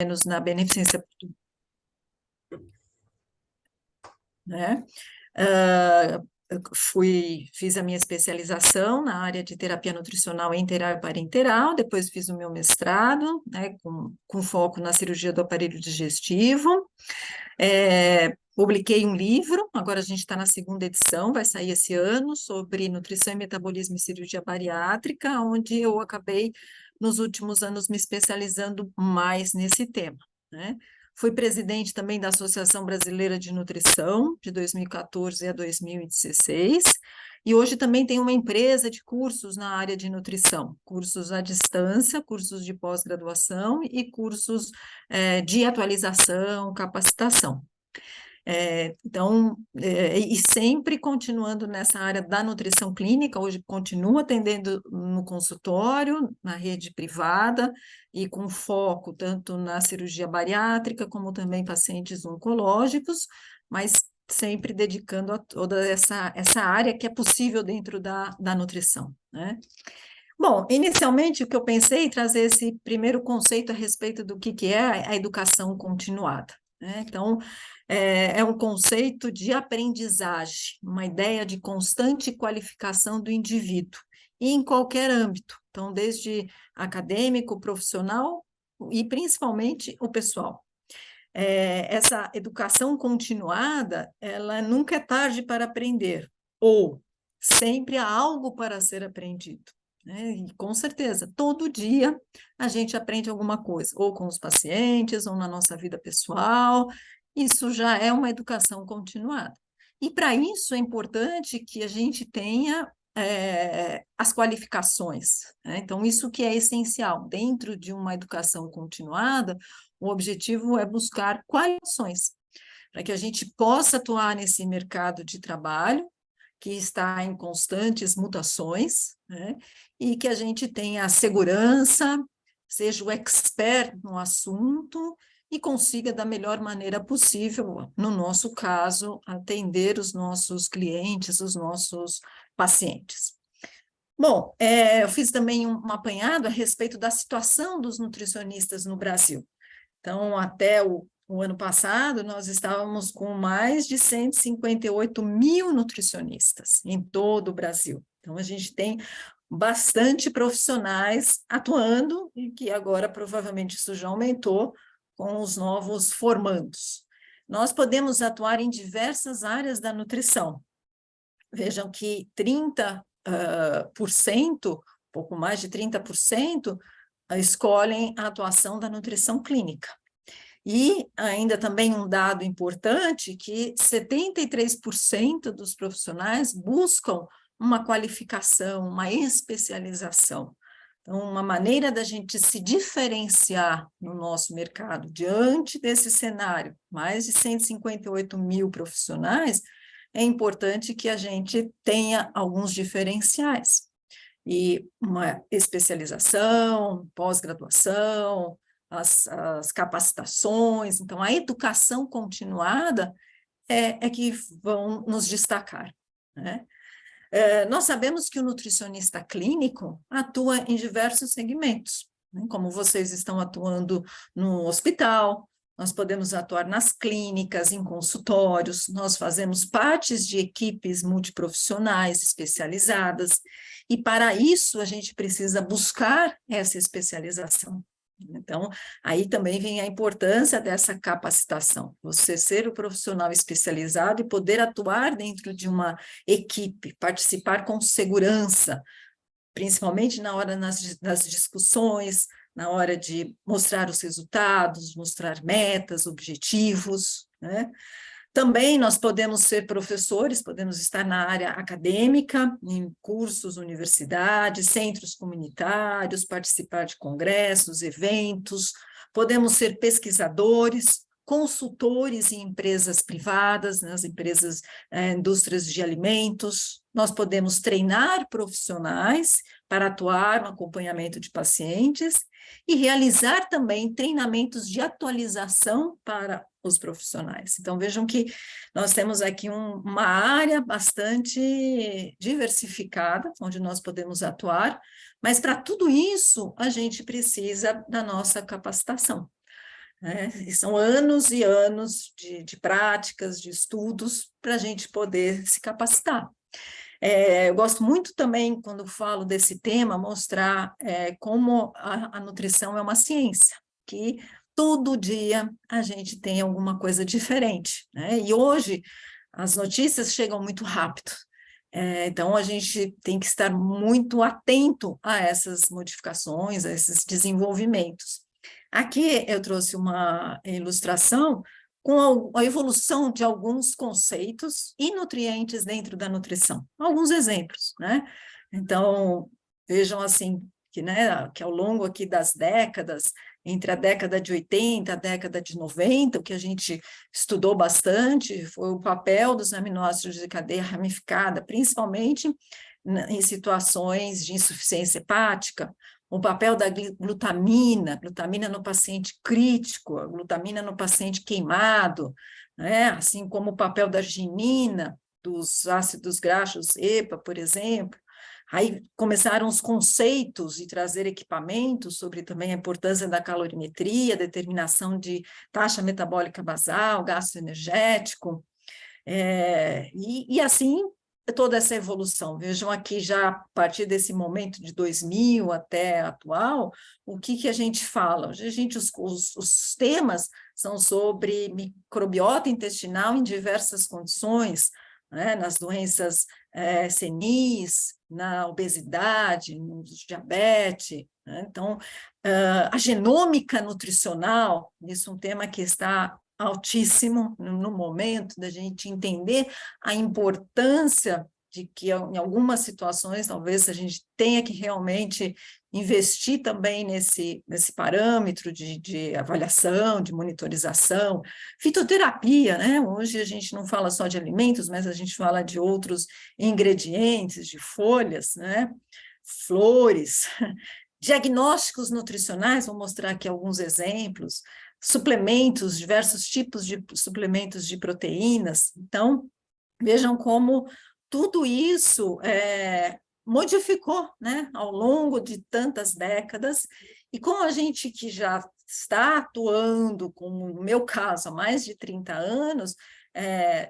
menos na beneficência, né? Fiz a minha especialização na área de terapia nutricional enteral e parenteral, depois fiz o meu mestrado, né, com foco na cirurgia do aparelho digestivo. Publiquei um livro, agora a gente está na segunda edição, vai sair esse ano, sobre nutrição e metabolismo e cirurgia bariátrica, onde eu acabei, nos últimos anos, me especializando mais nesse tema, né? Fui presidente também da Associação Brasileira de Nutrição, de 2014 a 2016, e hoje também tenho uma empresa de cursos na área de nutrição, cursos à distância, cursos de pós-graduação e cursos de atualização, capacitação. E sempre continuando nessa área da nutrição clínica, hoje continuo atendendo no consultório, na rede privada, e com foco tanto na cirurgia bariátrica, como também pacientes oncológicos, mas sempre dedicando a toda essa área que é possível dentro da nutrição, né? Bom, inicialmente o que eu pensei trazer esse primeiro conceito a respeito do que é a educação continuada, né? Então, é um conceito de aprendizagem, uma ideia de constante qualificação do indivíduo, e em qualquer âmbito, então, desde acadêmico, profissional e principalmente o pessoal. Essa educação continuada, ela nunca é tarde para aprender, ou sempre há algo para ser aprendido, né? E com certeza, todo dia a gente aprende alguma coisa, ou com os pacientes, ou na nossa vida pessoal, isso já é uma educação continuada. E para isso é importante que a gente tenha as qualificações, né? Então, isso que é essencial, dentro de uma educação continuada, o objetivo é buscar qualificações, para que a gente possa atuar nesse mercado de trabalho, que está em constantes mutações, né? E que a gente tenha a segurança, seja o expert no assunto e consiga, da melhor maneira possível, no nosso caso, atender os nossos clientes, os nossos pacientes. Bom, eu fiz também um apanhado a respeito da situação dos nutricionistas no Brasil. Então, até o ano passado, nós estávamos com mais de 158 mil nutricionistas em todo o Brasil. Então, a gente tem bastante profissionais atuando, e que agora provavelmente isso já aumentou com os novos formandos. Nós podemos atuar em diversas áreas da nutrição. Vejam que 30%, pouco mais de 30%, escolhem a atuação da nutrição clínica. E ainda também um dado importante, que 73% dos profissionais buscam uma qualificação, uma especialização. Então, uma maneira da gente se diferenciar no nosso mercado diante desse cenário, mais de 158 mil profissionais, é importante que a gente tenha alguns diferenciais. E uma especialização, pós-graduação, as capacitações, então a educação continuada é que vão nos destacar, né? Nós sabemos que o nutricionista clínico atua em diversos segmentos, né? Como vocês estão atuando no hospital, nós podemos atuar nas clínicas, em consultórios, nós fazemos partes de equipes multiprofissionais especializadas, e para isso a gente precisa buscar essa especialização. Então, aí também vem a importância dessa capacitação, você ser o profissional especializado e poder atuar dentro de uma equipe, participar com segurança, principalmente na hora das discussões, na hora de mostrar os resultados, mostrar metas, objetivos, né? Também nós podemos ser professores, podemos estar na área acadêmica, em cursos, universidades, centros comunitários, participar de congressos, eventos, podemos ser pesquisadores, consultores em empresas privadas, nas empresas, indústrias de alimentos, nós podemos treinar profissionais para atuar no acompanhamento de pacientes e realizar também treinamentos de atualização para os profissionais. Então, vejam que nós temos aqui uma área bastante diversificada, onde nós podemos atuar, mas para tudo isso, a gente precisa da nossa capacitação. né? E são anos e anos de práticas, de estudos, para a gente poder se capacitar. Eu gosto muito também, quando falo desse tema, mostrar como a nutrição é uma ciência, que todo dia a gente tem alguma coisa diferente, né? E hoje as notícias chegam muito rápido, então a gente tem que estar muito atento a essas modificações, a esses desenvolvimentos. Aqui eu trouxe uma ilustração com a evolução de alguns conceitos e nutrientes dentro da nutrição. Alguns exemplos, né? Então, vejam assim, que, né, que ao longo aqui das décadas, entre a década de 80 a década de 90, o que a gente estudou bastante foi o papel dos aminoácidos de cadeia ramificada, principalmente em situações de insuficiência hepática, o papel da glutamina no paciente crítico, a glutamina no paciente queimado, né? Assim como o papel da arginina, dos ácidos graxos EPA, por exemplo. Aí começaram os conceitos de trazer equipamentos sobre também a importância da calorimetria, determinação de taxa metabólica basal, gasto energético, e assim toda essa evolução. Vejam aqui já a partir desse momento de 2000 até atual, o que a gente fala? Os temas são sobre microbiota intestinal em diversas condições, né? Nas doenças senis, na obesidade, no diabetes, né? Então, a genômica nutricional, isso é um tema que está altíssimo no momento da gente entender a importância de que, em algumas situações, talvez a gente tenha que realmente investir também nesse parâmetro de avaliação, de monitorização. Fitoterapia, né? Hoje a gente não fala só de alimentos, mas a gente fala de outros ingredientes, de folhas, né? Flores, diagnósticos nutricionais, vou mostrar aqui alguns exemplos, suplementos, diversos tipos de suplementos de proteínas. Então, vejam como tudo isso modificou, né, ao longo de tantas décadas, e como a gente que já está atuando, como no meu caso, há mais de 30 anos,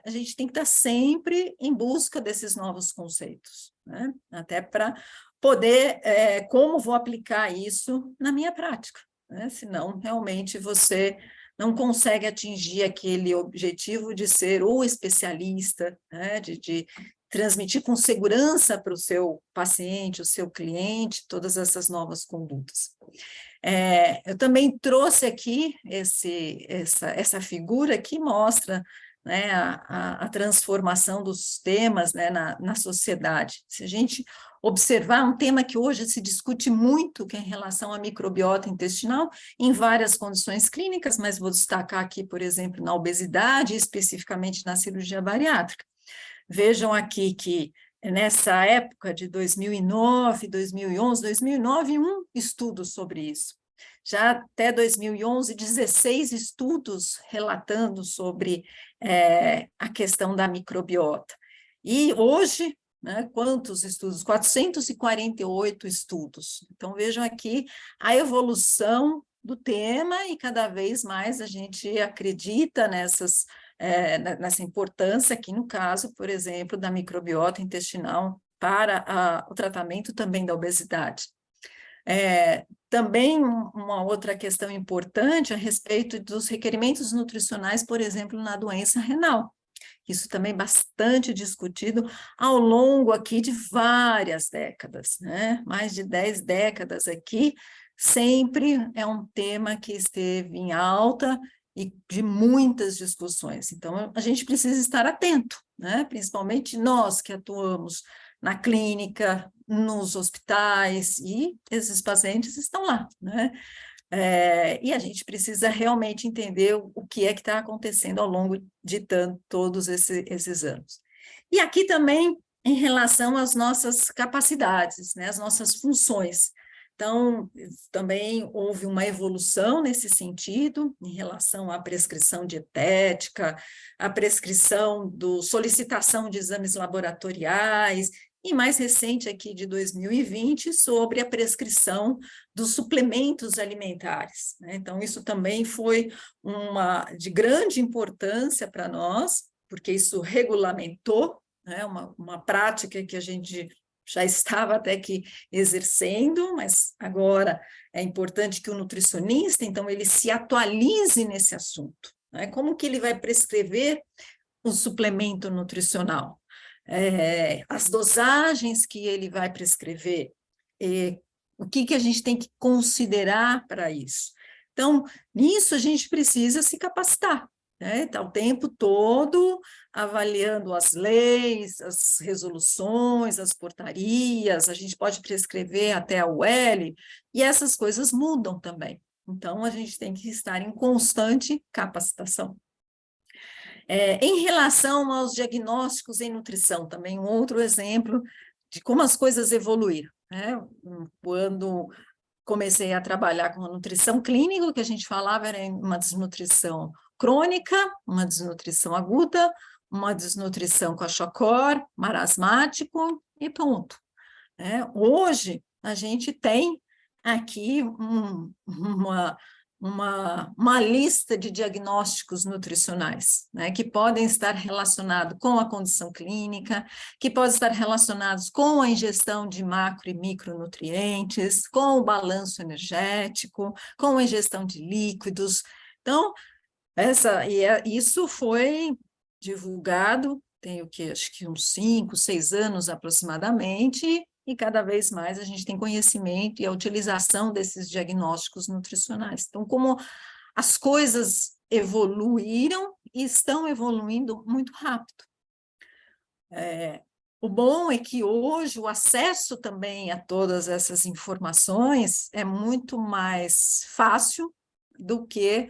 a gente tem que estar sempre em busca desses novos conceitos, né? Até para poder, como vou aplicar isso na minha prática, né? Senão, realmente, você não consegue atingir aquele objetivo de ser o especialista, né? de transmitir com segurança para o seu paciente, o seu cliente, todas essas novas condutas. Eu também trouxe aqui essa figura que mostra, né, a transformação dos temas, né, na sociedade. Se a gente observar um tema que hoje se discute muito, que é em relação à microbiota intestinal, em várias condições clínicas, mas vou destacar aqui, por exemplo, na obesidade, especificamente na cirurgia bariátrica. Vejam aqui que nessa época de 2009, 2009, um estudo sobre isso. Já até 2011, 16 estudos relatando sobre a questão da microbiota. E hoje, né, quantos estudos? 448 estudos. Então, vejam aqui a evolução do tema e cada vez mais a gente acredita nessa importância aqui no caso, por exemplo, da microbiota intestinal para o tratamento também da obesidade. Também uma outra questão importante a respeito dos requerimentos nutricionais, por exemplo, na doença renal. Isso também é bastante discutido ao longo aqui de várias décadas, né? Mais de 10 décadas aqui, sempre é um tema que esteve em alta e de muitas discussões. Então, a gente precisa estar atento, né? Principalmente nós que atuamos na clínica, nos hospitais, e esses pacientes estão lá, né? E a gente precisa realmente entender o que é que está acontecendo ao longo de todos esses anos. E aqui também, em relação às nossas capacidades, né, as nossas funções. Então, também houve uma evolução nesse sentido, em relação à prescrição dietética, à prescrição solicitação de exames laboratoriais, e mais recente aqui de 2020, sobre a prescrição dos suplementos alimentares, né? Então, isso também foi de grande importância para nós, porque isso regulamentou, né, uma prática que a gente já estava até que exercendo, mas agora é importante que o nutricionista, então, ele se atualize nesse assunto, né? Como que ele vai prescrever um suplemento nutricional? As dosagens que ele vai prescrever, o que a gente tem que considerar para isso? Então, nisso a gente precisa se capacitar, né? Está o tempo todo avaliando as leis, as resoluções, as portarias, a gente pode prescrever até a UL, e essas coisas mudam também. Então, a gente tem que estar em constante capacitação. Em relação aos diagnósticos em nutrição, também um outro exemplo de como as coisas evoluíram, né? Quando comecei a trabalhar com a nutrição clínica, o que a gente falava era uma desnutrição crônica, uma desnutrição aguda, uma desnutrição kwashiorkor, marasmático e ponto, né? Hoje, a gente tem aqui uma lista de diagnósticos nutricionais, né, que podem estar relacionados com a condição clínica, que podem estar relacionados com a ingestão de macro e micronutrientes, com o balanço energético, com a ingestão de líquidos. Então, isso foi divulgado, tem o que, acho que uns 5, 6 anos aproximadamente, e cada vez mais a gente tem conhecimento e a utilização desses diagnósticos nutricionais. Então, como as coisas evoluíram e estão evoluindo muito rápido. O bom é que hoje o acesso também a todas essas informações é muito mais fácil do que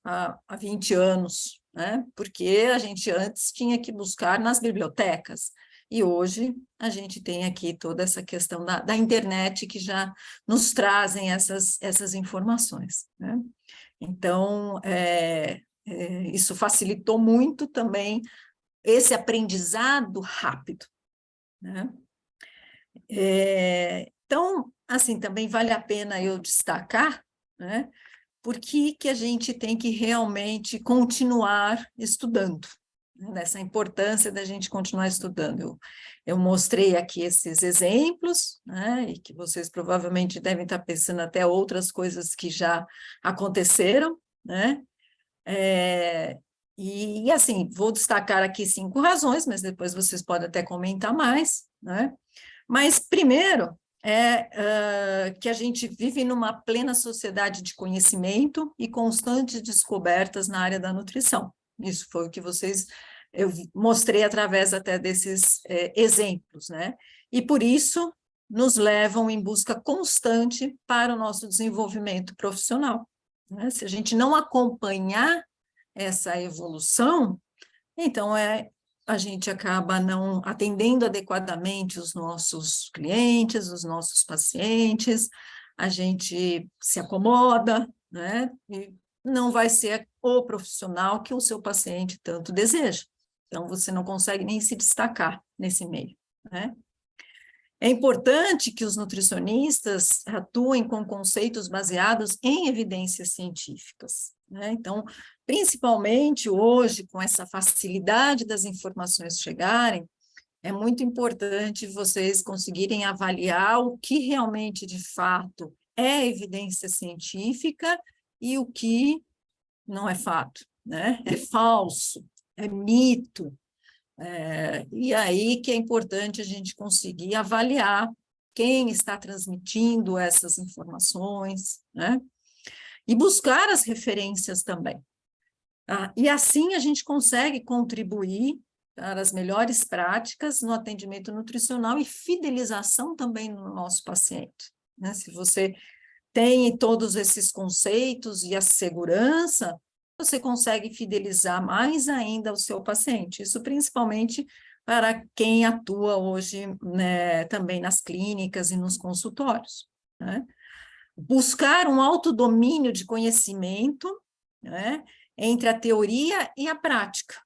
há 20 anos, né? Porque a gente antes tinha que buscar nas bibliotecas, e hoje a gente tem aqui toda essa questão da internet que já nos trazem essas informações, né? Então, isso facilitou muito também esse aprendizado rápido, né? Então, assim, também vale a pena eu destacar, né? Por que a gente tem que realmente continuar estudando, né? Nessa importância da gente continuar estudando. Eu mostrei aqui esses exemplos, né? E que vocês provavelmente devem estar pensando até outras coisas que já aconteceram, né? Assim, vou destacar aqui 5 razões, mas depois vocês podem até comentar mais, né? Mas, primeiro, que a gente vive numa plena sociedade de conhecimento e constantes descobertas na área da nutrição. Isso foi o que eu mostrei através até desses exemplos, né? E, por isso, nos levam em busca constante para o nosso desenvolvimento profissional, né? Se a gente não acompanhar essa evolução, então a gente acaba não atendendo adequadamente os nossos clientes, os nossos pacientes, a gente se acomoda, né? E não vai ser o profissional que o seu paciente tanto deseja. Então, você não consegue nem se destacar nesse meio, né? É importante que os nutricionistas atuem com conceitos baseados em evidências científicas, né? Então, principalmente hoje, com essa facilidade das informações chegarem, é muito importante vocês conseguirem avaliar o que realmente, de fato, é evidência científica e o que não é fato, né? É falso, é mito. E aí que é importante a gente conseguir avaliar quem está transmitindo essas informações, né? E buscar as referências também. E assim a gente consegue contribuir para as melhores práticas no atendimento nutricional e fidelização também no nosso paciente, né? Se você tem todos esses conceitos e a segurança, você consegue fidelizar mais ainda o seu paciente. Isso principalmente para quem atua hoje, né, também nas clínicas e nos consultórios, né? Buscar um autodomínio de conhecimento, né, entre a teoria e a prática.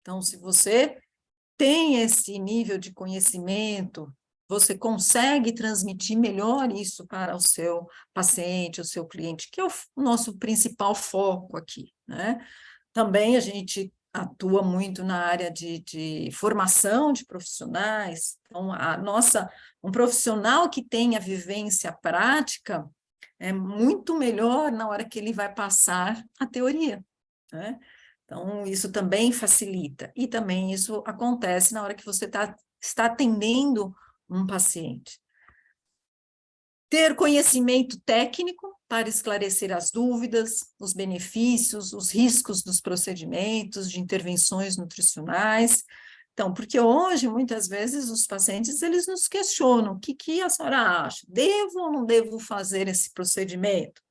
Então, se você tem esse nível de conhecimento, você consegue transmitir melhor isso para o seu paciente, o seu cliente, que é o nosso principal foco aqui, né? Também a gente atua muito na área de formação de profissionais, então um profissional que tenha vivência prática é muito melhor na hora que ele vai passar a teoria, né? Então, isso também facilita. E também isso acontece na hora que você está atendendo um paciente. Ter conhecimento técnico para esclarecer as dúvidas, os benefícios, os riscos dos procedimentos, de intervenções nutricionais. Então, porque hoje, muitas vezes, os pacientes, eles nos questionam, o que a senhora acha? Devo ou não devo fazer esse procedimento?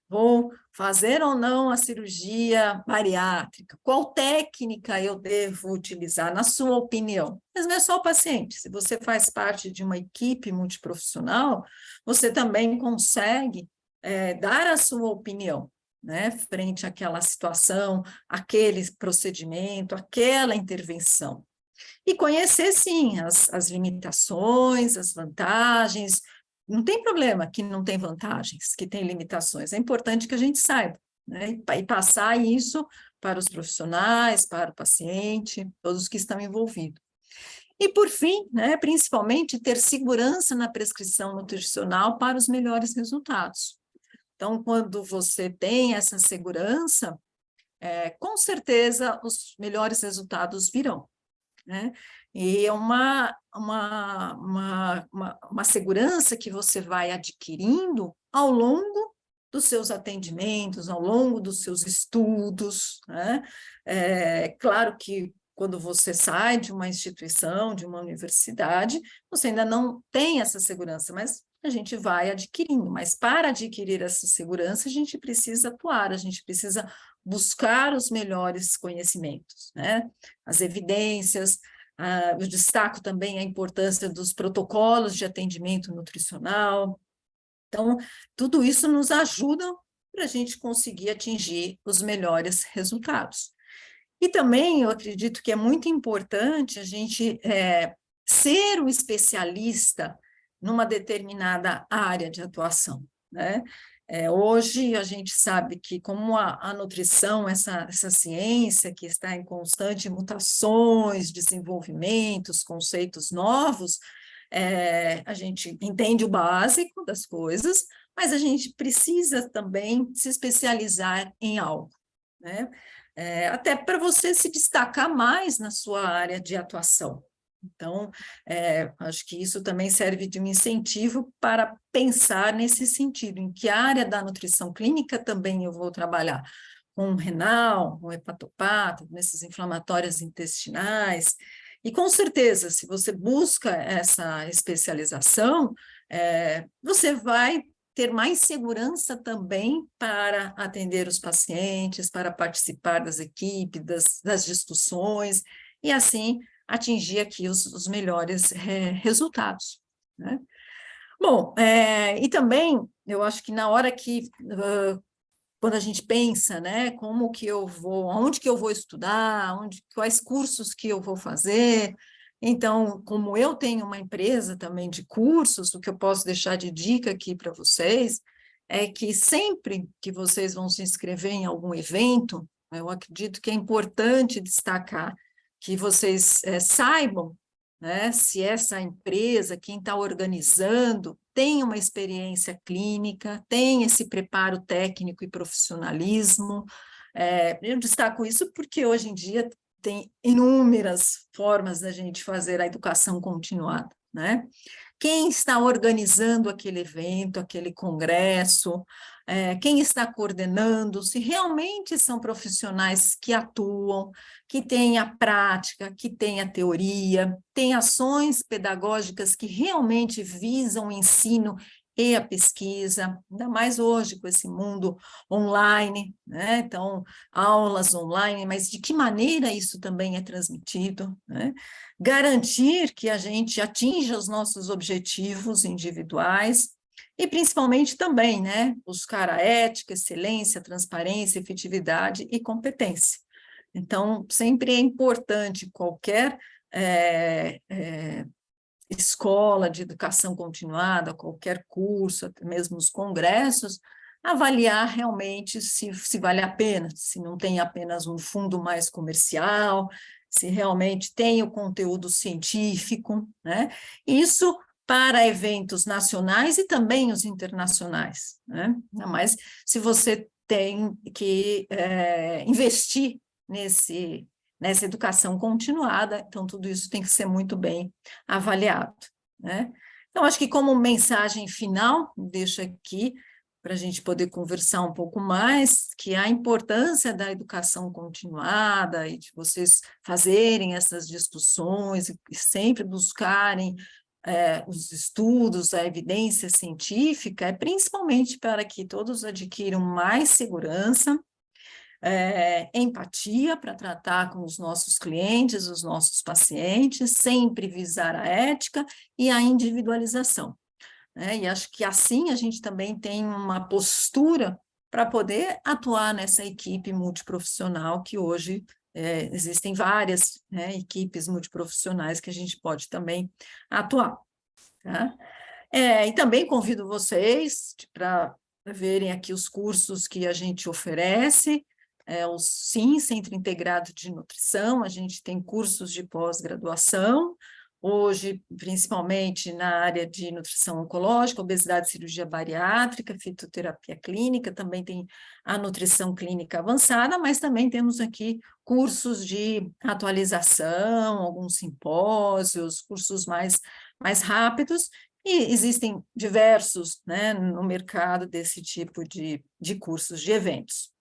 Vou fazer ou não a cirurgia bariátrica? Qual técnica eu devo utilizar, na sua opinião? Mas não é só o paciente. Se você faz parte de uma equipe multiprofissional, você também consegue dar a sua opinião, né, frente àquela situação, aquele procedimento, aquela intervenção. E conhecer, sim, as limitações, as vantagens. Não tem problema que não tem vantagens, que tem limitações. É importante que a gente saiba, né? E passar isso para os profissionais, para o paciente, todos que estão envolvidos. E, por fim, né, principalmente, ter segurança na prescrição nutricional para os melhores resultados. Então, quando você tem essa segurança, com certeza os melhores resultados virão, né? E é uma segurança que você vai adquirindo ao longo dos seus atendimentos, ao longo dos seus estudos, né? Claro que quando você sai de uma instituição, de uma universidade, você ainda não tem essa segurança, mas a gente vai adquirindo. Mas para adquirir essa segurança, a gente precisa atuar, a gente precisa buscar os melhores conhecimentos, né? As evidências. Eu destaco também a importância dos protocolos de atendimento nutricional. Então, tudo isso nos ajuda para a gente conseguir atingir os melhores resultados. E também eu acredito que é muito importante a gente ser um especialista numa determinada área de atuação, né? Hoje a gente sabe que como a nutrição, essa ciência que está em constante mutações, desenvolvimentos, conceitos novos, a gente entende o básico das coisas, mas a gente precisa também se especializar em algo, né? Até para você se destacar mais na sua área de atuação. Então, acho que isso também serve de um incentivo para pensar nesse sentido, em que área da nutrição clínica também eu vou trabalhar, com renal, com hepatopata, nessas inflamatórias intestinais, e com certeza, se você busca essa especialização, você vai ter mais segurança também para atender os pacientes, para participar das equipes, das discussões, e assim atingir aqui os melhores resultados, né? Bom, e também eu acho que na hora que quando a gente pensa, né, como que eu vou, onde que eu vou estudar, quais cursos que eu vou fazer. Então, como eu tenho uma empresa também de cursos, o que eu posso deixar de dica aqui para vocês é que sempre que vocês vão se inscrever em algum evento, eu acredito que é importante destacar que vocês saibam, né, se essa empresa, quem está organizando, tem uma experiência clínica, tem esse preparo técnico e profissionalismo. Eu destaco isso porque hoje em dia tem inúmeras formas da gente fazer a educação continuada, né? Quem está organizando aquele evento, aquele congresso, quem está coordenando, se realmente são profissionais que atuam, que têm a prática, que têm a teoria, têm ações pedagógicas que realmente visam o ensino e a pesquisa, ainda mais hoje com esse mundo online, né? Então, aulas online, mas de que maneira isso também é transmitido, né? Garantir que a gente atinja os nossos objetivos individuais e, principalmente, também, né, buscar a ética, excelência, transparência, efetividade e competência. Então, sempre é importante qualquer escola de educação continuada, qualquer curso, até mesmo os congressos, avaliar realmente se vale a pena, se não tem apenas um fundo mais comercial, se realmente tem o conteúdo científico, né? Isso para eventos nacionais e também os internacionais, né? Mas se você tem que investir nessa educação continuada, então tudo isso tem que ser muito bem avaliado, né? Então, acho que como mensagem final, deixo aqui para a gente poder conversar um pouco mais, que a importância da educação continuada e de vocês fazerem essas discussões e sempre buscarem os estudos, a evidência científica, é principalmente para que todos adquiram mais segurança, empatia para tratar com os nossos clientes, os nossos pacientes, sempre visar a ética e a individualização, né? E acho que assim a gente também tem uma postura para poder atuar nessa equipe multiprofissional que hoje existem várias, né, equipes multiprofissionais que a gente pode também atuar, tá? E também convido vocês para verem aqui os cursos que a gente oferece, o SIM, Centro Integrado de Nutrição, a gente tem cursos de pós-graduação, hoje, principalmente na área de nutrição oncológica, obesidade, cirurgia bariátrica, fitoterapia clínica, também tem a nutrição clínica avançada, mas também temos aqui cursos de atualização, alguns simpósios, cursos mais rápidos, e existem diversos, né, no mercado desse tipo de cursos, de eventos.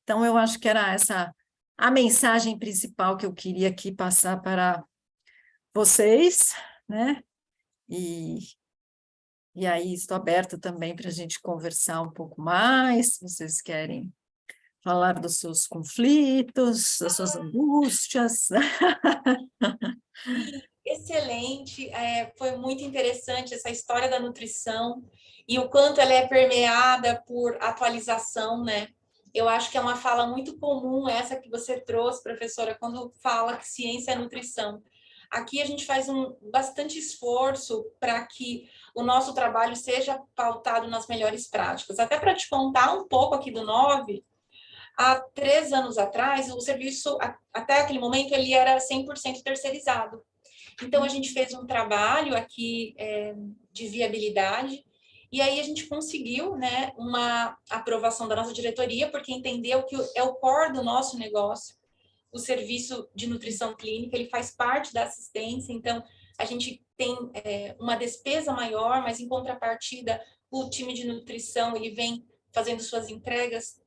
Então, eu acho que era essa a mensagem principal que eu queria aqui passar para vocês, né? E aí estou aberta também para a gente conversar um pouco mais, se vocês querem falar dos seus conflitos, das suas angústias. Excelente, foi muito interessante essa história da nutrição e o quanto ela é permeada por atualização, né? Eu acho que é uma fala muito comum essa que você trouxe, professora, quando fala que ciência é nutrição. Aqui a gente faz bastante esforço para que o nosso trabalho seja pautado nas melhores práticas. Até para te contar um pouco aqui do NOVE, há 3 anos atrás, o serviço, até aquele momento, ele era 100% terceirizado. Então, a gente fez um trabalho aqui de viabilidade, e aí a gente conseguiu, né, uma aprovação da nossa diretoria, porque entendeu que é o core do nosso negócio, o serviço de nutrição clínica, ele faz parte da assistência, então a gente tem uma despesa maior, mas em contrapartida, o time de nutrição, ele vem fazendo suas entregas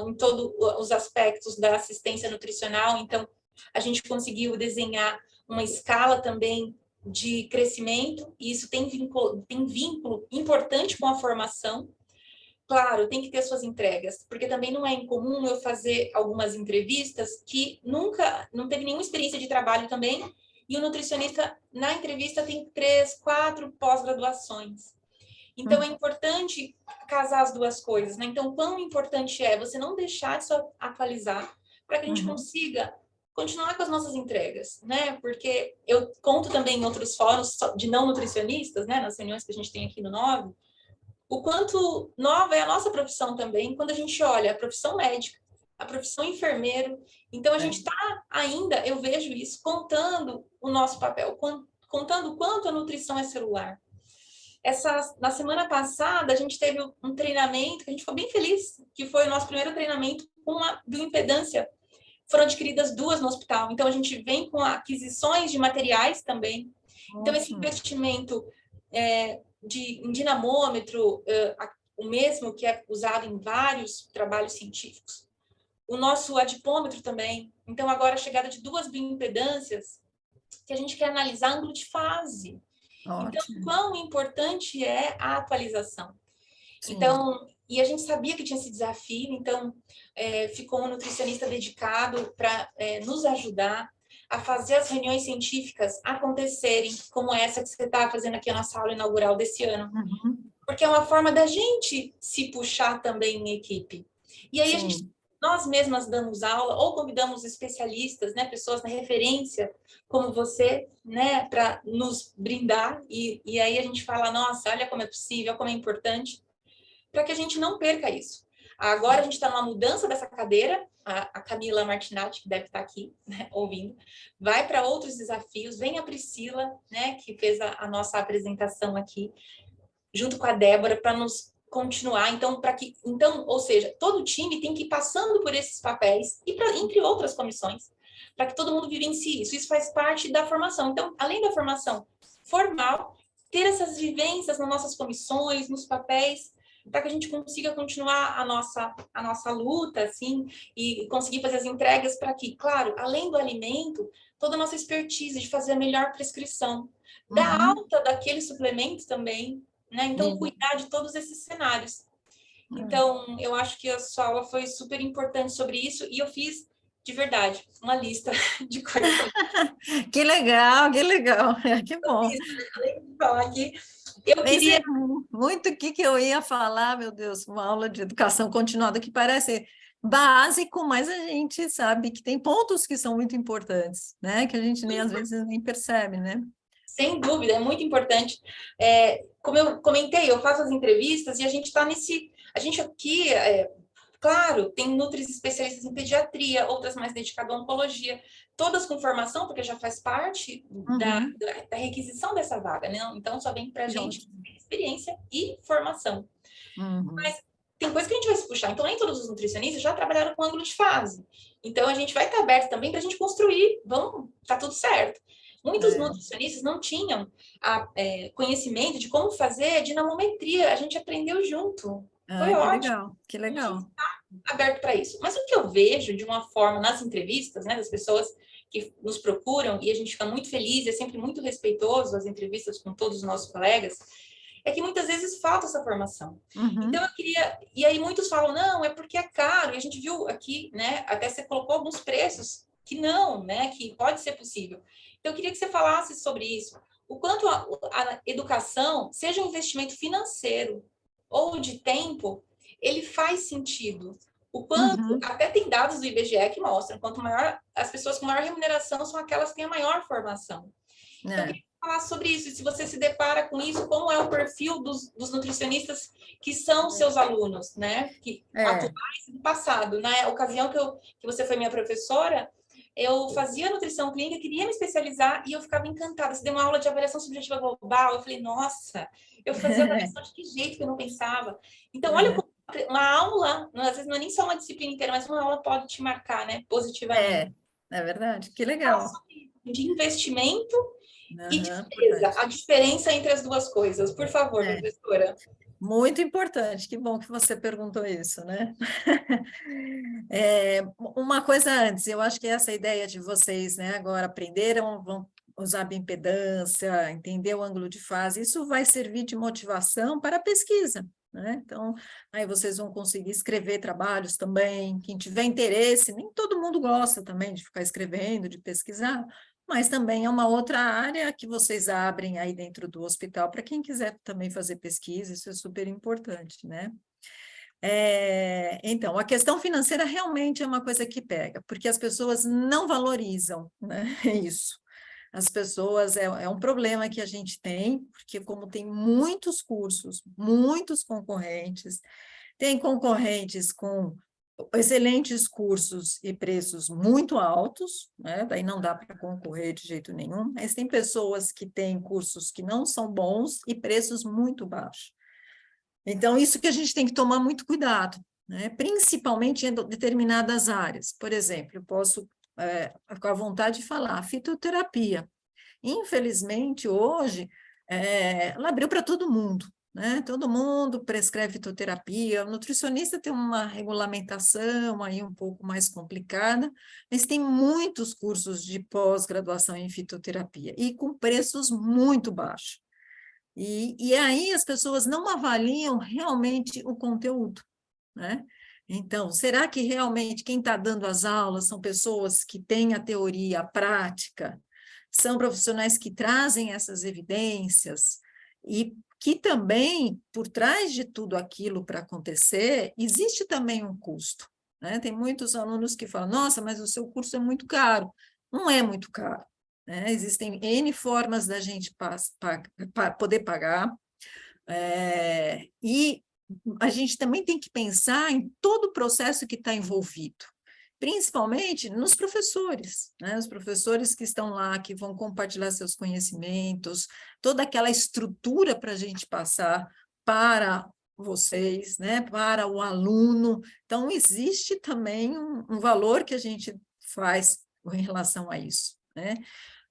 em todos os aspectos da assistência nutricional, então a gente conseguiu desenhar uma escala também de crescimento, e isso tem vínculo importante com a formação. Claro, tem que ter suas entregas, porque também não é incomum eu fazer algumas entrevistas que não teve nenhuma experiência de trabalho também, e o nutricionista, na entrevista, tem 3, 4 pós-graduações. Então, é importante casar as duas coisas, né? Então, quão importante é você não deixar de se atualizar para que a gente consiga continuar com as nossas entregas, né? Porque eu conto também em outros fóruns de não nutricionistas, né? Nas reuniões que a gente tem aqui no NOVE, o quanto nova é a nossa profissão também, quando a gente olha a profissão médica, a profissão enfermeiro. Então, a gente está ainda, eu vejo isso, contando o nosso papel, contando o quanto a nutrição é celular. Na semana passada, a gente teve um treinamento, que a gente ficou bem feliz, que foi o nosso primeiro treinamento com uma bioimpedância. Foram adquiridas 2 no hospital. Então, a gente vem com aquisições de materiais também. Então, esse investimento em dinamômetro, o mesmo que é usado em vários trabalhos científicos. O nosso adipômetro também. Então, agora a chegada de 2 bioimpedâncias, que a gente quer analisar ângulo de fase. Ótimo. Então, quão importante é a atualização. Sim. Então, e a gente sabia que tinha esse desafio, então ficou um nutricionista dedicado para nos ajudar a fazer as reuniões científicas acontecerem, como essa que você está fazendo aqui na nossa aula inaugural desse ano. Porque é uma forma da gente se puxar também em equipe. E aí Sim. a gente nós mesmas damos aula ou convidamos especialistas, né, pessoas na referência, como você, né, para nos brindar, e aí a gente fala, nossa, olha como é possível, como é importante, para que a gente não perca isso. Agora a gente está numa mudança dessa cadeira, a Camila Martinatti, que deve estar aqui, né, ouvindo, vai para outros desafios, vem a Priscila, né, que fez a nossa apresentação aqui, junto com a Débora, para nos continuar. Então, ou seja, todo o time tem que ir passando por esses papéis, e entre outras comissões, para que todo mundo vivencie isso. Isso faz parte da formação. Então, além da formação formal, ter essas vivências nas nossas comissões, nos papéis, para que a gente consiga continuar a nossa luta, assim, e conseguir fazer as entregas para que, claro, além do alimento, toda a nossa expertise de fazer a melhor prescrição, da Uhum. alta daquele suplemento também, né? Então, E- cuidar de todos esses cenários. Então, eu acho que a sua aula foi super importante sobre isso, e eu fiz, de verdade, uma lista de coisas que Que legal, que legal. Que eu bom. fiz, além de falar aqui. Eu Nem sei queria muito o que eu ia falar, meu Deus, uma aula de educação continuada que parece básico, mas a gente sabe que tem pontos que são muito importantes, né? Que a gente nem às vezes nem percebe, né? Sem dúvida, é muito importante. Como eu comentei, eu faço as entrevistas e a gente está nesse. A gente aqui, claro, tem nutris especialistas em pediatria, outras mais dedicadas à oncologia, todas com formação, porque já faz parte Uhum. da requisição dessa vaga, né? Então, só vem para a Que gente ótimo. experiência e formação. Uhum. Mas tem coisa que a gente vai se puxar. Então, nem todos os nutricionistas já trabalharam com ângulo de fase. Então, a gente vai estar aberto também para a gente construir. Vamos, tá tudo certo. Muitos É, nutricionistas não tinham conhecimento de como fazer dinamometria. A gente aprendeu junto. Foi que ótimo. legal, que A gente legal. está aberto para isso. Mas o que eu vejo de uma forma nas entrevistas, né, das pessoas que nos procuram, e a gente fica muito feliz, é sempre muito respeitoso as entrevistas com todos os nossos colegas, é que muitas vezes falta essa formação. Então Uhum. eu queria, e aí muitos falam, não, é porque é caro, e a gente viu aqui, né, até você colocou alguns preços que não, né, que pode ser possível. Então eu queria que você falasse sobre isso, o quanto a educação, seja um investimento financeiro ou de tempo, ele faz sentido. O quanto, Uhum. até tem dados do IBGE que mostram, quanto maior, as pessoas com maior remuneração são aquelas que têm a maior formação. Então, eu É, queria falar sobre isso. E se você se depara com isso, como é o perfil dos nutricionistas que são seus alunos, né? Que é. atuais e do passado. Na ocasião que você foi minha professora, eu fazia nutrição clínica, queria me especializar e eu ficava encantada. Você deu uma aula de avaliação subjetiva global. Eu falei, nossa, eu fazia avaliação de que jeito que eu não pensava. Então, olha como uma aula, às vezes não é nem só uma disciplina inteira, mas uma aula pode te marcar, né? Positivamente. É, é verdade, que Fala legal. sobre de investimento e Aham, despesa, importante. a diferença entre as duas coisas. Por favor, É, professora. muito importante, que bom que você perguntou isso, né? É, uma coisa antes, eu acho que essa ideia de vocês, né, agora aprenderam, vão usar bioimpedância, entender o ângulo de fase, isso vai servir de motivação para a pesquisa, né? Então, aí vocês vão conseguir escrever trabalhos também, quem tiver interesse, nem todo mundo gosta também de ficar escrevendo, de pesquisar, mas também é uma outra área que vocês abrem aí dentro do hospital para quem quiser também fazer pesquisa, isso é super importante, né? Então, a questão financeira realmente é uma coisa que pega, porque as pessoas não valorizam, né, isso. As pessoas, é um problema que a gente tem, porque como tem muitos cursos, muitos concorrentes, tem concorrentes com excelentes cursos e preços muito altos, né? Daí não dá para concorrer de jeito nenhum, mas tem pessoas que têm cursos que não são bons e preços muito baixos. Então, isso que a gente tem que tomar muito cuidado, né? Principalmente em determinadas áreas. Por exemplo, eu posso, com a vontade de falar, fitoterapia. Infelizmente, hoje, ela abriu para todo mundo, né? Todo mundo prescreve fitoterapia. O nutricionista tem uma regulamentação aí um pouco mais complicada, mas tem muitos cursos de pós-graduação em fitoterapia e com preços muito baixos. E aí as pessoas não avaliam realmente o conteúdo, né? Então, será que realmente quem está dando as aulas são pessoas que têm a teoria, a prática, são profissionais que trazem essas evidências e que também, por trás de tudo aquilo para acontecer, existe também um custo, né? Tem muitos alunos que falam, nossa, mas o seu curso é muito caro. Não é muito caro, né? Existem N formas da gente poder pagar, e a gente também tem que pensar em todo o processo que está envolvido, principalmente nos professores, né? Os professores que estão lá, que vão compartilhar seus conhecimentos, toda aquela estrutura para a gente passar para vocês, né? Para o aluno. Então, existe também um valor que a gente faz em relação a isso, né?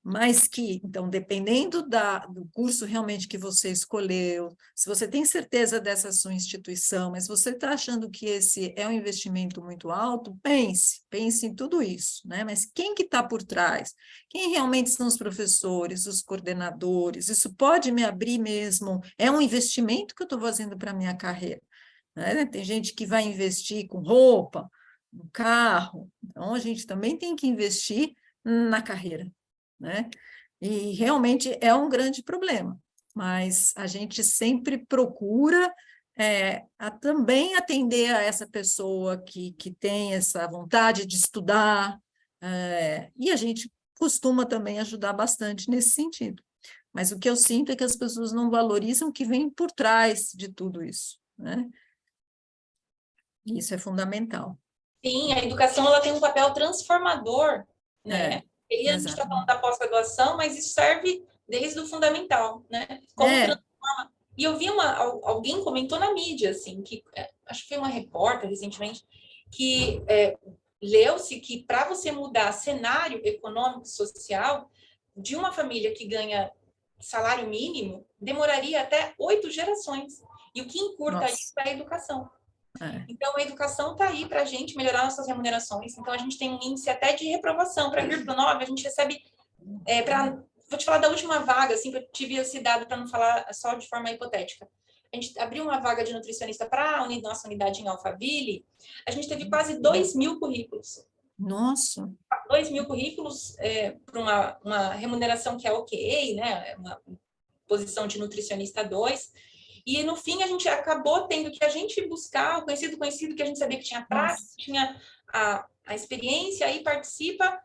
Mas que, então, dependendo do curso realmente que você escolheu, se você tem certeza dessa sua instituição, mas você está achando que esse é um investimento muito alto, pense em tudo isso, né? Mas quem que está por trás? Quem realmente são os professores, os coordenadores? Isso pode me abrir mesmo? É um investimento que eu estou fazendo para a minha carreira, né? Tem gente que vai investir com roupa, no carro, então a gente também tem que investir na carreira, né? E realmente é um grande problema, mas a gente sempre procura também atender a essa pessoa que tem essa vontade de estudar, e a gente costuma também ajudar bastante nesse sentido. Mas o que eu sinto é que as pessoas não valorizam o que vem por trás de tudo isso, né? E isso é fundamental. Sim, a educação ela tem um papel transformador, né? É, E a gente está falando exatamente. da pós-graduação, mas isso serve desde o fundamental, né? Como É, transforma. E eu vi alguém comentou na mídia, assim, que acho que foi uma repórter recentemente, que leu-se que para você mudar cenário econômico e social de uma família que ganha salário mínimo, demoraria até 8 gerações. E o que encurta isso nossa, é a educação. é, Então, a educação está aí para a gente melhorar nossas remunerações. Então, a gente tem um índice até de reprovação. Para vir para o 9, a gente recebe. Vou te falar da última vaga, assim, que eu tive esse dado para não falar só de forma hipotética. A gente abriu uma vaga de nutricionista para a nossa unidade em Alphaville. A gente teve quase 2.000 currículos. nossa, 2.000 currículos para uma remuneração que é ok, né? Uma posição de nutricionista 2. E no fim a gente acabou tendo que a gente buscar o conhecido que a gente sabia que tinha prática, nossa. tinha a experiência, aí participa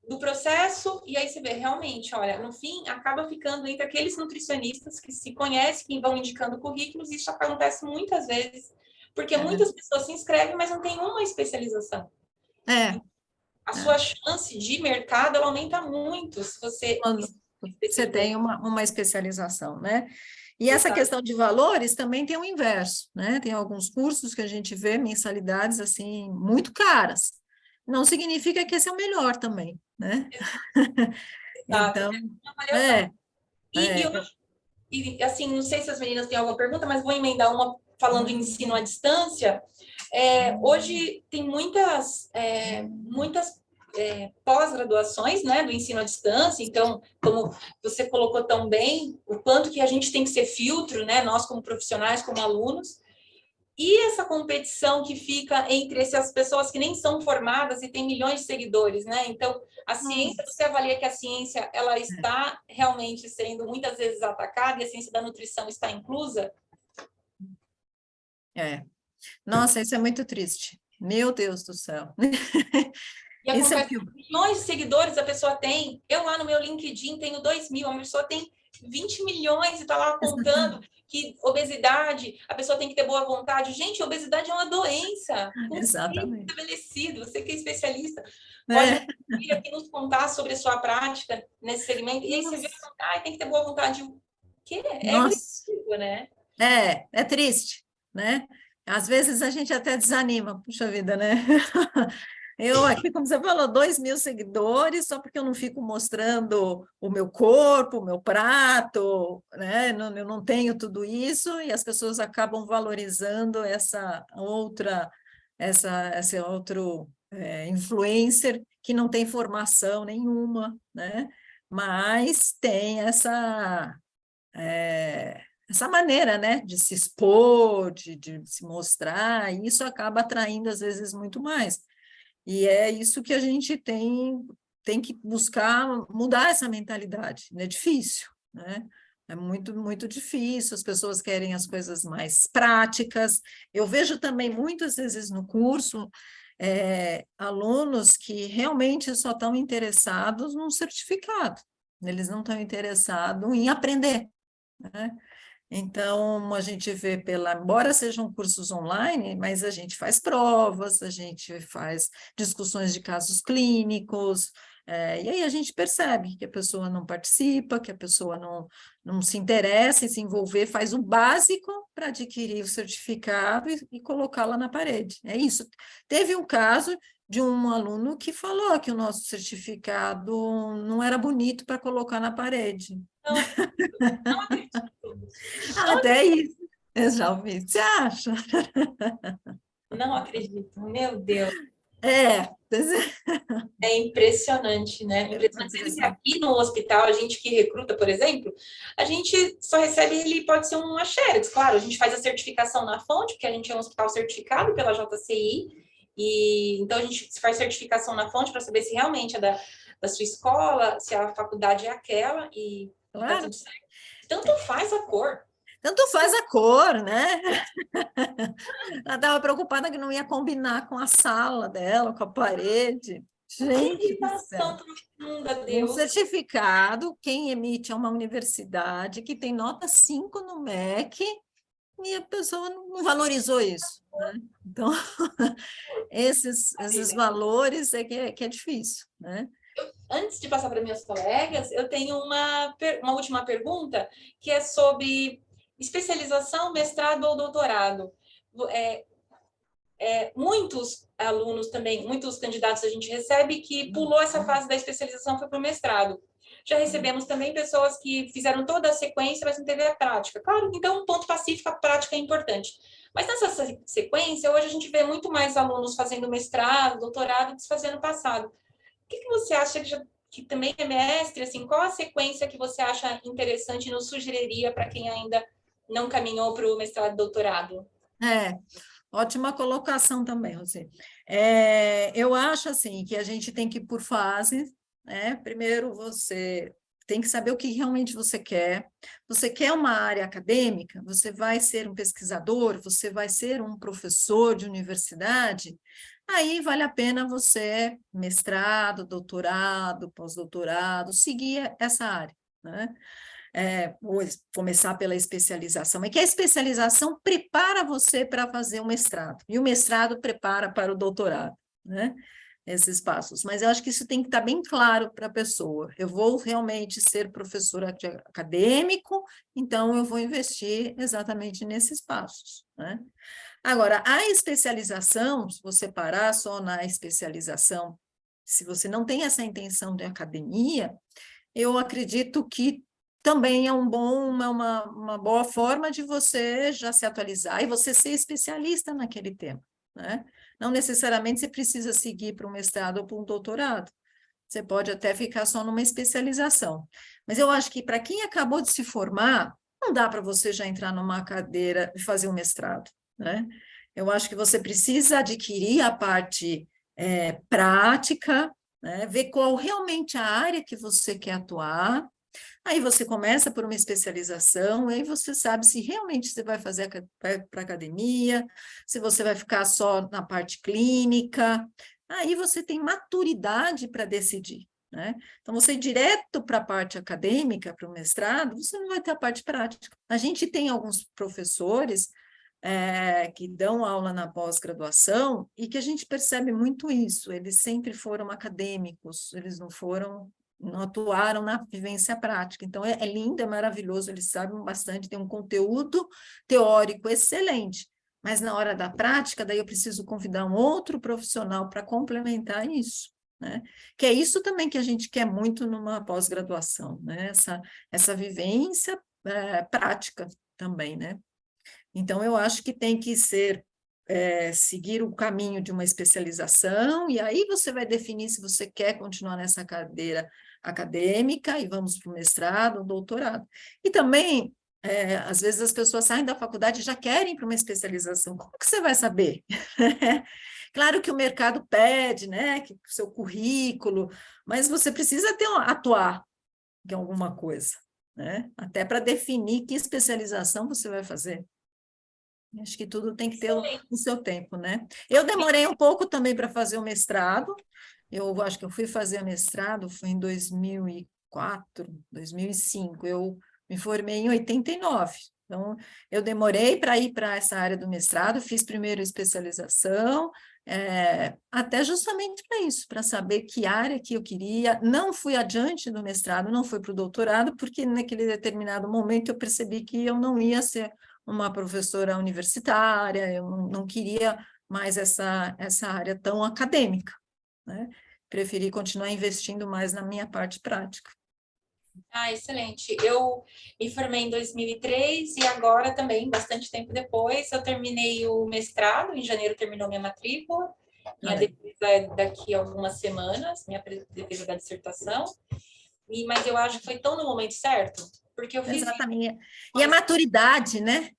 do processo, e aí você vê, realmente, olha, no fim, acaba ficando entre aqueles nutricionistas que se conhecem, que vão indicando currículos, e isso acontece muitas vezes, porque muitas pessoas se inscrevem, mas não tem uma especialização. É, E a é. sua chance de mercado, ela aumenta muito se você Quando se você especializou. tem uma especialização, né? E essa Exato. questão de valores também tem o inverso, né? Tem alguns cursos que a gente vê mensalidades assim muito caras. Não significa que esse é o melhor também, né? Exato. Então, É uma avaliação. é, E, eu, assim, não sei se as meninas têm alguma pergunta, mas vou emendar uma falando em ensino à distância. Hoje tem muitas pós-graduações, né, do ensino à distância. Então, como você colocou tão bem, o quanto que a gente tem que ser filtro, né, nós como profissionais, como alunos. E essa competição que fica entre essas pessoas que nem são formadas e têm milhões de seguidores, né? Então, a ciência, você avalia que a ciência ela está realmente sendo muitas vezes atacada e a ciência da nutrição está inclusa? é. Nossa, isso é muito triste. Meu Deus do céu. E Isso é o acontece pior. milhões de seguidores a pessoa tem. Eu lá no meu LinkedIn tenho 2.000, a pessoa tem 20 milhões e está lá contando que obesidade, a pessoa tem que ter boa vontade. Gente, obesidade é uma doença, conceito Exatamente. estabelecido. Você que é especialista pode É. vir aqui nos contar sobre a sua prática nesse segmento. E aí você vê, Nossa. tem que ter boa vontade. O quê? É Nossa. agressivo, né? É triste, né? Às vezes a gente até desanima, puxa vida, né? Eu aqui, como você falou, 2.000 seguidores, só porque eu não fico mostrando o meu corpo, o meu prato, né? Eu não tenho tudo isso, e as pessoas acabam valorizando esse outro influencer que não tem formação nenhuma, né? Mas tem essa maneira, né, de se expor, de se mostrar, e isso acaba atraindo, às vezes, muito mais. E é isso que a gente tem que buscar mudar essa mentalidade. É difícil, né? É muito, muito difícil, as pessoas querem as coisas mais práticas. Eu vejo também, muitas vezes no curso, alunos que realmente só estão interessados num certificado, eles não estão interessados em aprender, né? Então, a gente vê embora sejam cursos online, mas a gente faz provas, a gente faz discussões de casos clínicos, e aí a gente percebe que a pessoa não participa, que a pessoa não se interessa em se envolver, faz o básico para adquirir o certificado e colocá-la na parede. É isso. Teve um caso de um aluno que falou que o nosso certificado não era bonito para colocar na parede. Não, não acredito. Até isso, eu já ouvi. Você acha? Não acredito. Meu Deus. É, É impressionante, né? é Impressionante. Sendo que aqui no hospital, a gente que recruta, por exemplo, a gente só recebe ele, pode ser uma xerox, claro, a gente faz a certificação na fonte, porque a gente é um hospital certificado pela JCI, e então a gente faz certificação na fonte para saber se realmente é da sua escola, se a faculdade é aquela, e tá claro. tudo certo. Tanto faz a cor. Tanto faz a cor, né? Ela estava preocupada que não ia combinar com a sala dela, com a parede. Gente do Acreditação céu. profunda, Um Deus. certificado, quem emite é uma universidade que tem nota 5 no MEC e a pessoa não valorizou isso, né? Então, esses valores que é difícil, né? Antes de passar para minhas colegas, eu tenho uma última pergunta, que é sobre especialização, mestrado ou doutorado. É, muitos alunos também, muitos candidatos a gente recebe que pulou essa fase da especialização, foi para o mestrado. Já recebemos também pessoas que fizeram toda a sequência, mas não teve a prática. Claro, então, um ponto pacífico, a prática é importante. Mas nessa sequência, hoje a gente vê muito mais alunos fazendo mestrado, doutorado, que se fazendo passado. O que você acha que também é mestre? Assim, qual a sequência que você acha interessante e nos sugeriria para quem ainda não caminhou para o mestrado e doutorado? É, ótima colocação também, Rosê. Eu acho assim que a gente tem que ir por fases, né? Primeiro você tem que saber o que realmente você quer. Você quer uma área acadêmica? Você vai ser um pesquisador? Você vai ser um professor de universidade? Aí vale a pena você mestrado, doutorado, pós-doutorado, seguir essa área, né? Ou começar pela especialização, é que a especialização prepara você para fazer o mestrado, e o mestrado prepara para o doutorado, né? Esses passos. Mas eu acho que isso tem que estar bem claro para a pessoa. Eu vou realmente ser professor acadêmico, então eu vou investir exatamente nesses passos, né? Agora, a especialização, se você parar só na especialização, se você não tem essa intenção de academia, eu acredito que também é uma boa forma de você já se atualizar e você ser especialista naquele tema, né? Não necessariamente você precisa seguir para um mestrado ou para um doutorado, você pode até ficar só numa especialização. Mas eu acho que para quem acabou de se formar, não dá para você já entrar numa cadeira e fazer um mestrado, né? Eu acho que você precisa adquirir a parte prática, né? Ver qual realmente a área que você quer atuar. Aí você começa por uma especialização, aí você sabe se realmente você vai fazer para academia, se você vai ficar só na parte clínica. Aí você tem maturidade para decidir, né? Então, você ir direto para a parte acadêmica, para o mestrado, você não vai ter a parte prática. A gente tem alguns professores que dão aula na pós-graduação e que a gente percebe muito isso. Eles sempre foram acadêmicos, eles não atuaram na vivência prática. Então, é lindo, é maravilhoso, eles sabem bastante, tem um conteúdo teórico excelente, mas na hora da prática, daí eu preciso convidar um outro profissional para complementar isso, né? Que é isso também que a gente quer muito numa pós-graduação, né? Essa vivência prática também, né? Então, eu acho que tem que seguir o caminho de uma especialização, e aí você vai definir se você quer continuar nessa cadeira acadêmica, e vamos para o mestrado, o doutorado. E também, às vezes, as pessoas saem da faculdade e já querem para uma especialização. Como que você vai saber? Claro que o mercado pede, né, que o seu currículo, mas você precisa atuar em alguma coisa, né? Até para definir que especialização você vai fazer. Acho que tudo tem que ter o seu tempo, né? Eu demorei um pouco também para fazer o mestrado. Eu acho que eu fui fazer mestrado foi em 2004, 2005. Eu me formei em 89. Então, eu demorei para ir para essa área do mestrado, fiz primeiro especialização, até justamente para isso, para saber que área que eu queria. Não fui adiante do mestrado, não fui para o doutorado, porque naquele determinado momento eu percebi que eu não ia ser uma professora universitária, eu não queria mais essa área tão acadêmica, né? Preferi continuar investindo mais na minha parte prática. Ah, excelente. Eu me formei em 2003 e agora também, bastante tempo depois, eu terminei o mestrado, em janeiro terminou minha matrícula, minha defesa é daqui a algumas semanas, minha defesa da dissertação, mas eu acho que foi tão no momento certo, porque eu fiz... Exatamente. E a maturidade, né?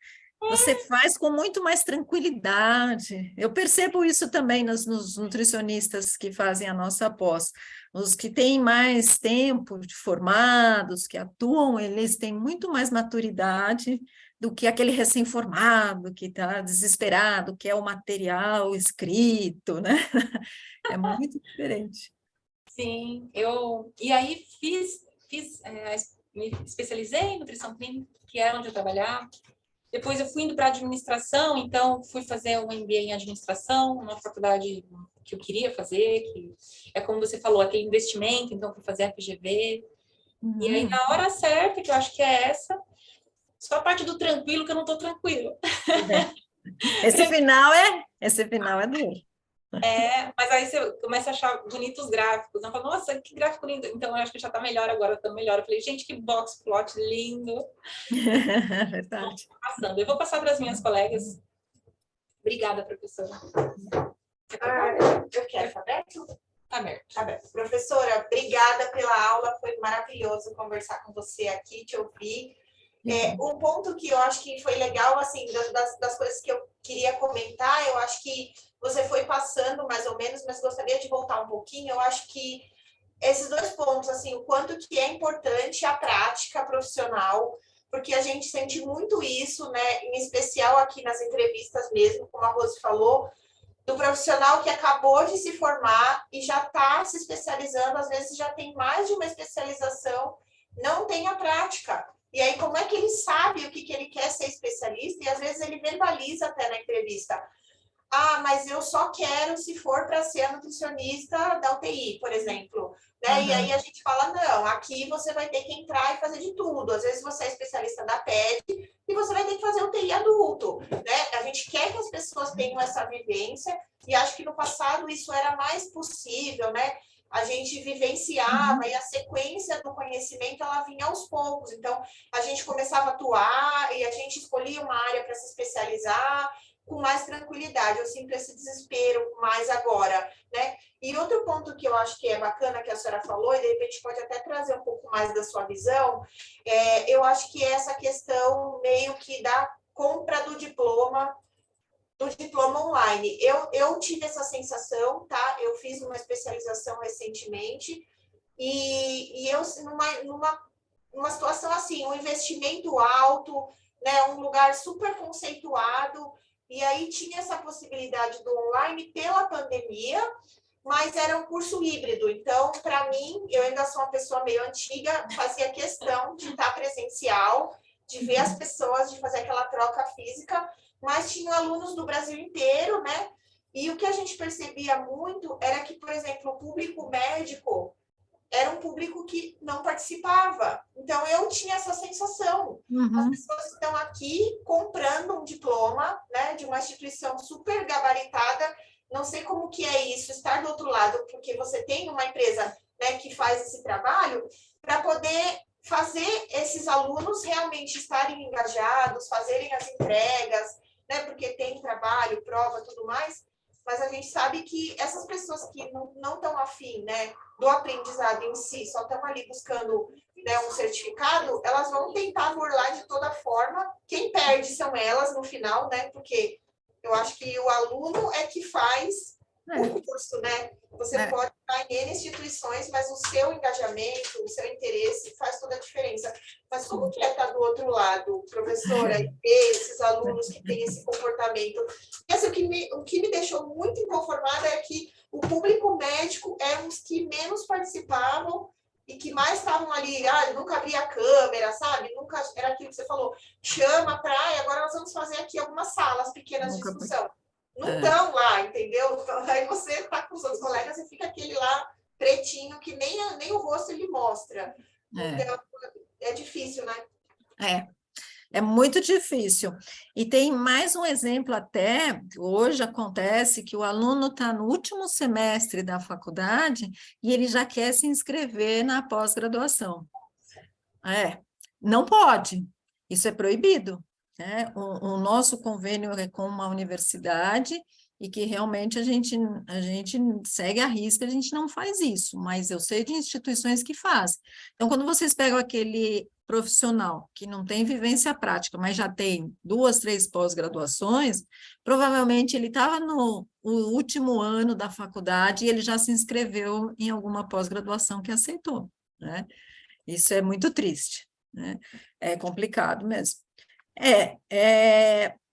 Você faz com muito mais tranquilidade. Eu percebo isso também nos nutricionistas que fazem a nossa pós. Os que têm mais tempo de formados, que atuam, eles têm muito mais maturidade do que aquele recém-formado que está desesperado, que é o material escrito, né? É muito diferente. Sim, eu... E aí me especializei em nutrição clínica, que era onde eu trabalhava. Depois eu fui indo para administração, então fui fazer um MBA em administração, uma faculdade que eu queria fazer, que é como você falou, aquele investimento, então fui fazer FGV. E aí, na hora certa, que eu acho que é essa, só a parte do tranquilo que eu não estou tranquila. Esse final é duro. Mas aí você começa a achar bonitos os gráficos. Eu falo, nossa, que gráfico lindo. Então, eu acho que já está melhor agora, está melhor. Eu falei, gente, que box plot lindo. Verdade. Passando. Eu vou passar para as minhas colegas. Obrigada, professora. Eu quero, tá aberto? Tá aberto. Tá aberto. Professora, obrigada pela aula, foi maravilhoso conversar com você aqui, te ouvir. Um ponto que eu acho que foi legal, assim, das coisas que eu queria comentar, eu acho que você foi passando mais ou menos, mas gostaria de voltar um pouquinho. Eu acho que esses dois pontos, assim, o quanto que é importante a prática profissional, porque a gente sente muito isso, né, em especial aqui nas entrevistas mesmo, como a Rose falou, do profissional que acabou de se formar e já está se especializando, às vezes já tem mais de uma especialização, não tem a prática. E aí, como é que ele sabe o que ele quer ser especialista? E às vezes ele verbaliza até na entrevista. Ah, mas eu só quero se for para ser a nutricionista da UTI, por exemplo. Né? E aí a gente fala, não, aqui você vai ter que entrar e fazer de tudo. Às vezes você é especialista da PED e você vai ter que fazer UTI adulto. Né? A gente quer que as pessoas tenham essa vivência e acho que no passado isso era mais possível, né? A gente vivenciava e a sequência do conhecimento ela vinha aos poucos. Então, a gente começava a atuar e a gente escolhia uma área para se especializar com mais tranquilidade. Eu sinto esse desespero mais agora, né? E outro ponto que eu acho que é bacana que a senhora falou, e de repente pode até trazer um pouco mais da sua visão, eu acho que é essa questão meio que da compra do diploma online. Eu tive essa sensação, tá? Eu fiz uma especialização recentemente e eu, numa situação assim, um investimento alto, né? Um lugar super conceituado, e aí tinha essa possibilidade do online pela pandemia, mas era um curso híbrido. Então, para mim, eu ainda sou uma pessoa meio antiga, fazia questão de estar presencial, de ver as pessoas, de fazer aquela troca física, mas tinham alunos do Brasil inteiro, né? E o que a gente percebia muito era que, por exemplo, o público médico era um público que não participava. Então, eu tinha essa sensação. As pessoas estão aqui comprando um diploma, né, de uma instituição super gabaritada. Não sei como que é isso, estar do outro lado, porque você tem uma empresa, né, que faz esse trabalho, para poder fazer esses alunos realmente estarem engajados, fazerem as entregas, né, porque tem trabalho, prova, tudo mais, mas a gente sabe que essas pessoas que não estão afim, né, do aprendizado em si, só estão ali buscando, né, um certificado, elas vão tentar burlar de toda forma. Quem perde são elas no final, né, porque eu acho que o aluno é que faz o curso, né? você É. pode estar em N instituições, mas o seu engajamento, o seu interesse faz toda a diferença. Mas como que é estar do outro lado, professora, e ver esses alunos que têm esse comportamento? E, assim, o que me deixou muito inconformada é que o público médico eram os que menos participavam e que mais estavam ali, nunca abria a câmera, sabe? Nunca era aquilo que você falou, chama para, e agora nós vamos fazer aqui algumas salas pequenas de discussão. Não estão lá, entendeu? Então, aí você está com os seus colegas e fica aquele lá pretinho que nem o rosto ele mostra. Então, é difícil, né? É muito difícil. E tem mais um exemplo até, hoje acontece que o aluno está no último semestre da faculdade e ele já quer se inscrever na pós-graduação. Não pode, isso é proibido, né? O nosso convênio é com uma universidade e que realmente a gente segue a risca, a gente não faz isso, mas eu sei de instituições que fazem. Então, quando vocês pegam aquele profissional que não tem vivência prática, mas já tem 2, 3 pós-graduações, provavelmente ele estava no último ano da faculdade e ele já se inscreveu em alguma pós-graduação que aceitou, né? Isso é muito triste, né? É complicado mesmo.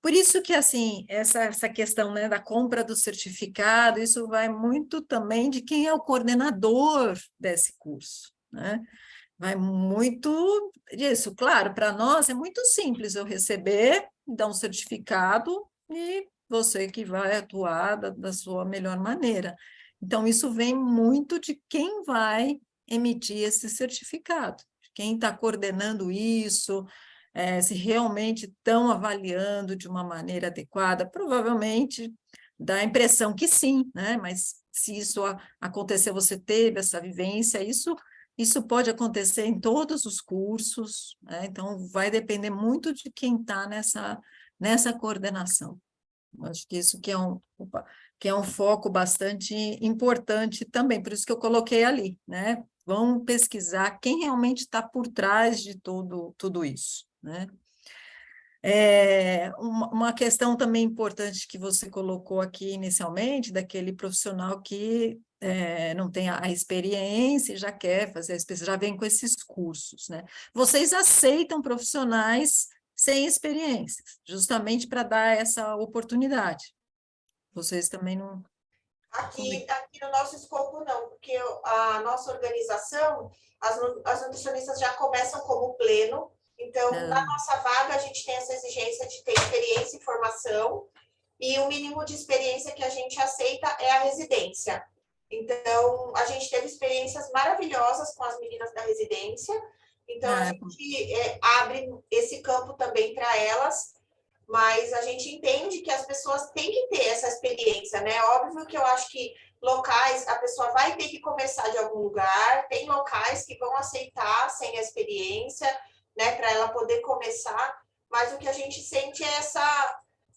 Por isso que, assim, essa questão, né, da compra do certificado, isso vai muito também de quem é o coordenador desse curso, né? Vai muito disso. Claro, para nós é muito simples eu receber, dar um certificado e você que vai atuar da sua melhor maneira. Então, isso vem muito de quem vai emitir esse certificado, quem está coordenando isso, se realmente estão avaliando de uma maneira adequada, provavelmente dá a impressão que sim, né? Mas se isso acontecer, você teve essa vivência, isso pode acontecer em todos os cursos, né? Então vai depender muito de quem está nessa coordenação. Acho que isso que é um foco bastante importante também, por isso que eu coloquei ali, né? Vamos pesquisar quem realmente está por trás de tudo isso, né? Uma questão também importante que você colocou aqui inicialmente, daquele profissional que não tem a experiência e já quer fazer a experiência, já vem com esses cursos, né? Vocês aceitam profissionais sem experiência, justamente para dar essa oportunidade. Vocês também não... Aqui no nosso escopo, não, porque a nossa organização, as nutricionistas já começam como pleno, então, na nossa vaga, a gente tem essa exigência de ter experiência e formação, e o mínimo de experiência que a gente aceita é a residência. Então, a gente teve experiências maravilhosas com as meninas da residência, então a gente abre esse campo também para elas, mas a gente entende que as pessoas têm que ter essa experiência, né? Óbvio que eu acho que locais, a pessoa vai ter que começar de algum lugar, tem locais que vão aceitar sem a experiência, né, para ela poder começar, mas o que a gente sente é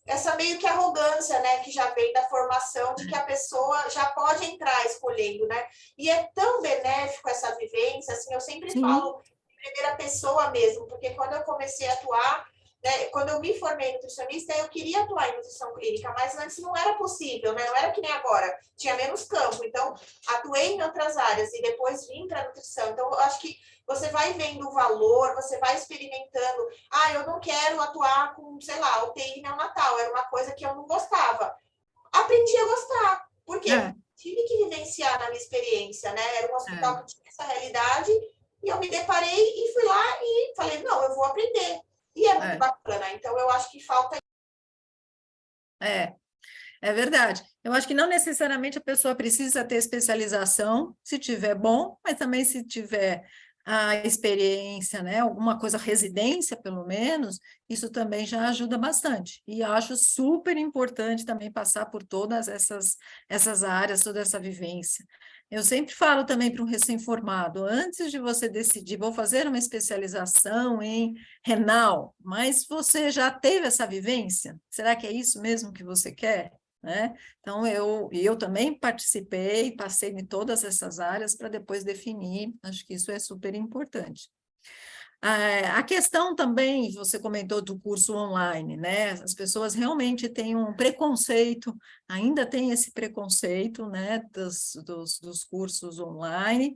essa meio que arrogância, né, que já vem da formação, de que a pessoa já pode entrar escolhendo, né? E é tão benéfico essa vivência, assim, eu sempre falo em primeira pessoa mesmo, porque quando eu comecei a atuar, né, quando eu me formei nutricionista, eu queria atuar em nutrição clínica, mas antes não era possível, né? Não era que nem agora, tinha menos campo. Então, atuei em outras áreas e depois vim para a nutrição. Então, eu acho que você vai vendo o valor, você vai experimentando. Eu não quero atuar com, sei lá, UTI neonatal, era uma coisa que eu não gostava. Aprendi a gostar. Por quê? Tive que vivenciar na minha experiência, né? Era um hospital que tinha essa realidade e eu me deparei e fui lá e falei, não, eu vou aprender. E é muito bacana, então eu acho que falta... É verdade. Eu acho que não necessariamente a pessoa precisa ter especialização, se tiver bom, mas também se tiver a experiência, né? Alguma coisa, residência, pelo menos, isso também já ajuda bastante. E acho super importante também passar por todas essas áreas, toda essa vivência. Eu sempre falo também para um recém-formado, antes de você decidir, vou fazer uma especialização em renal, mas você já teve essa vivência? Será que é isso mesmo que você quer? Né? Então, eu também participei, passei em todas essas áreas para depois definir, acho que isso é super importante. A questão também, você comentou do curso online, né? As pessoas realmente têm um preconceito, ainda tem esse preconceito, né, dos cursos online,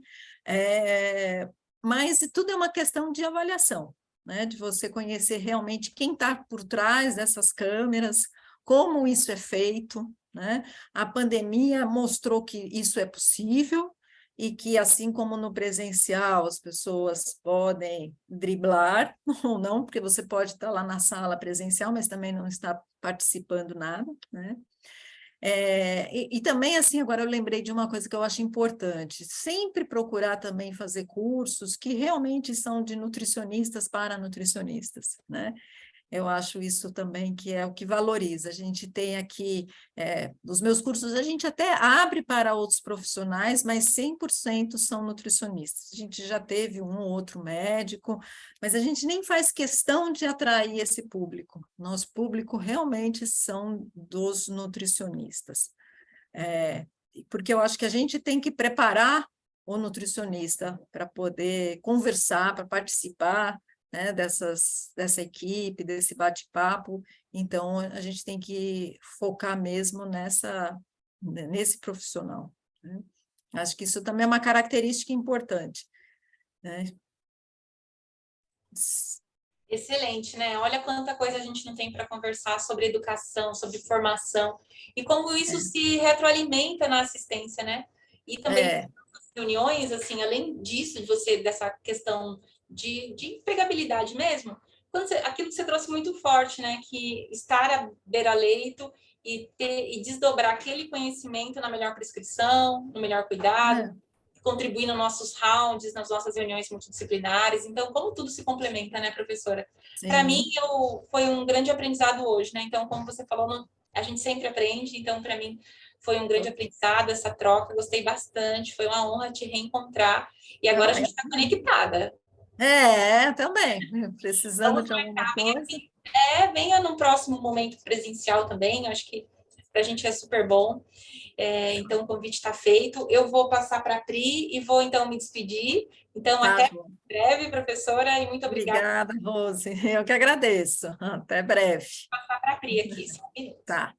mas tudo é uma questão de avaliação, né? De você conhecer realmente quem está por trás dessas câmeras, como isso é feito, né? A pandemia mostrou que isso é possível, e que, assim como no presencial, as pessoas podem driblar ou não, porque você pode estar lá na sala presencial, mas também não está participando nada, né? E também, assim, agora eu lembrei de uma coisa que eu acho importante, sempre procurar também fazer cursos que realmente são de nutricionistas para nutricionistas, né? Eu acho isso também que é o que valoriza. A gente tem aqui, os meus cursos, a gente até abre para outros profissionais, mas 100% são nutricionistas. A gente já teve um ou outro médico, mas a gente nem faz questão de atrair esse público. Nosso público realmente são dos nutricionistas. Porque eu acho que a gente tem que preparar o nutricionista para poder conversar, para participar, né, dessa equipe, desse bate-papo. Então, a gente tem que focar mesmo nesse profissional, né? Acho que isso também é uma característica importante, né? Excelente, né? Olha quanta coisa a gente não tem para conversar sobre educação, sobre formação, e como isso se retroalimenta na assistência, né? E também reuniões, assim, além disso, dessa questão de empregabilidade mesmo, aquilo que você trouxe muito forte, né? Que estar à beira-leito e desdobrar aquele conhecimento na melhor prescrição, no melhor cuidado, contribuir nos nossos rounds, nas nossas reuniões multidisciplinares. Então, como tudo se complementa, né, professora? Para mim, foi um grande aprendizado hoje, né? Então, como você falou, a gente sempre aprende. Então, para mim, foi um grande aprendizado essa troca. Gostei bastante. Foi uma honra te reencontrar. E agora a gente está conectada. Também. Precisando Vamos de alguma marcar, coisa. venha num próximo momento presencial também. Acho que para a gente é super bom. Então, o convite está feito. Eu vou passar para a Pri e vou, então, me despedir. Então, até breve, professora, e muito obrigada. Obrigada, Rose. Eu que agradeço. Até breve. Vou passar para a Pri aqui, só um minuto. Tá.